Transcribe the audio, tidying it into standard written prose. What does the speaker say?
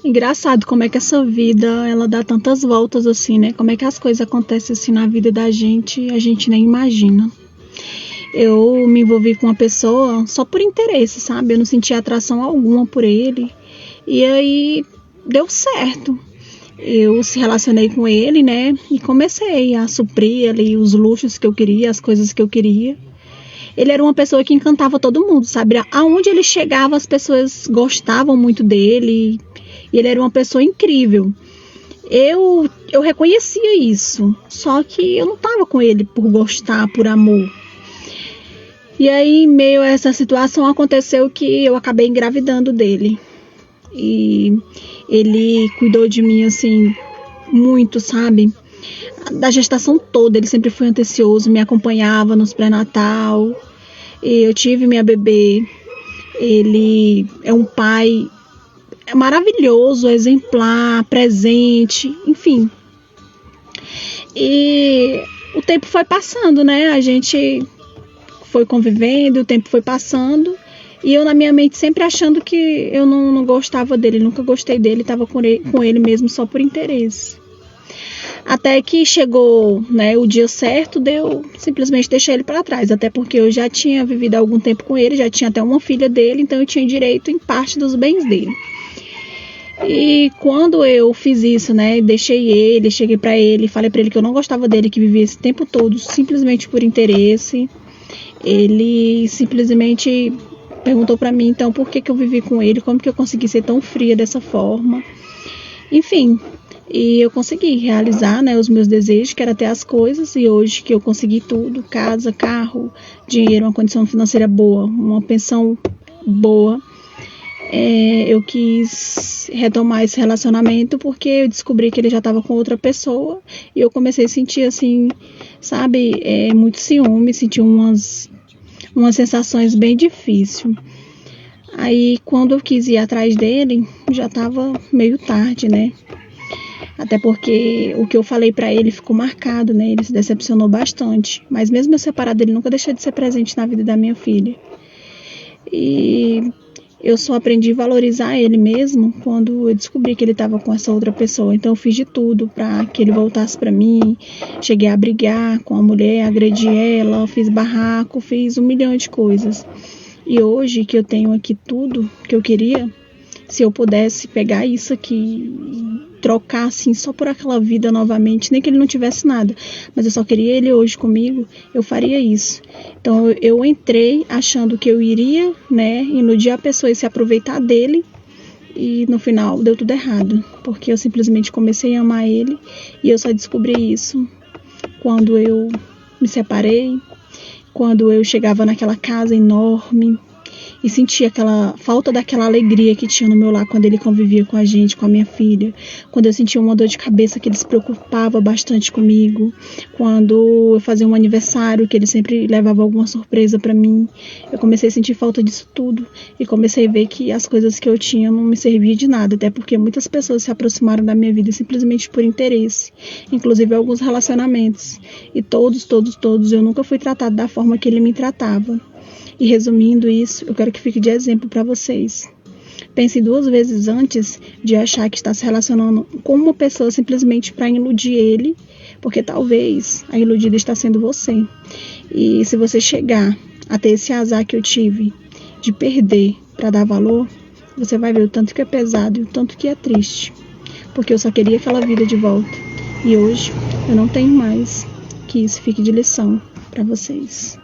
Engraçado como é que essa vida, ela dá tantas voltas assim, né? Como é que as coisas acontecem assim na vida da gente e a gente nem imagina. Eu me envolvi com uma pessoa só por interesse, sabe? Eu não sentia atração alguma por ele. E aí deu certo. Eu se relacionei com ele, né? E comecei a suprir ali os luxos que eu queria, as coisas que eu queria. Ele era uma pessoa que encantava todo mundo, sabe? Aonde ele chegava, as pessoas gostavam muito dele. E ele era uma pessoa incrível. Eu reconhecia isso. Só que eu não estava com ele por gostar, por amor. E aí, em meio a essa situação, aconteceu que eu acabei engravidando dele. E ele cuidou de mim, assim, muito, sabe? Da gestação toda, ele sempre foi atencioso, me acompanhava nos pré-natal. Eu tive minha bebê. Ele é um pai maravilhoso, exemplar, presente, enfim. E o tempo foi passando, né? A gente foi convivendo, o tempo foi passando. E eu, na minha mente, sempre achando que eu não gostava dele, nunca gostei dele, estava com ele mesmo só por interesse. Até que chegou, né, o dia certo de eu simplesmente deixar ele para trás. Até porque eu já tinha vivido algum tempo com ele, já tinha até uma filha dele, então eu tinha direito em parte dos bens dele. E quando eu fiz isso, né, deixei ele, cheguei para ele, falei para ele que eu não gostava dele, que vivia esse tempo todo simplesmente por interesse. Ele simplesmente perguntou para mim, então, por que eu vivi com ele, como que eu consegui ser tão fria dessa forma. Enfim, e eu consegui realizar, né, os meus desejos, que era ter as coisas, e hoje que eu consegui tudo, casa, carro, dinheiro, uma condição financeira boa, uma pensão boa, eu quis retomar esse relacionamento porque eu descobri que ele já estava com outra pessoa e eu comecei a sentir assim, sabe, muito ciúme, senti umas sensações bem difíceis. Aí quando eu quis ir atrás dele, já estava meio tarde, né? Até porque o que eu falei pra ele ficou marcado, né? Ele se decepcionou bastante. Mas mesmo eu separada, ele nunca deixou de ser presente na vida da minha filha. E eu só aprendi a valorizar ele mesmo quando eu descobri que ele estava com essa outra pessoa. Então eu fiz de tudo para que ele voltasse para mim. Cheguei a brigar com a mulher, agredi ela, fiz barraco, fiz 1 milhão de coisas. E hoje que eu tenho aqui tudo que eu queria, se eu pudesse pegar isso aqui, trocar assim só por aquela vida novamente, nem que ele não tivesse nada, mas eu só queria ele hoje comigo, eu faria isso. Então eu entrei achando que eu iria, né, iludir a pessoa e se aproveitar dele, e no final deu tudo errado, porque eu simplesmente comecei a amar ele e eu só descobri isso quando eu me separei, quando eu chegava naquela casa enorme e sentia aquela falta daquela alegria que tinha no meu lar quando ele convivia com a gente, com a minha filha, quando eu sentia uma dor de cabeça que ele se preocupava bastante comigo, quando eu fazia um aniversário que ele sempre levava alguma surpresa para mim, eu comecei a sentir falta disso tudo e comecei a ver que as coisas que eu tinha não me serviam de nada, até porque muitas pessoas se aproximaram da minha vida simplesmente por interesse, inclusive alguns relacionamentos, e todos eu nunca fui tratada da forma que ele me tratava. E resumindo isso, eu quero que fique de exemplo para vocês. Pense 2 vezes antes de achar que está se relacionando com uma pessoa simplesmente para iludir ele, porque talvez a iludida está sendo você. E se você chegar a ter esse azar que eu tive de perder para dar valor, você vai ver o tanto que é pesado e o tanto que é triste. Porque eu só queria aquela vida de volta. E hoje eu não tenho mais. Que isso fique de lição para vocês.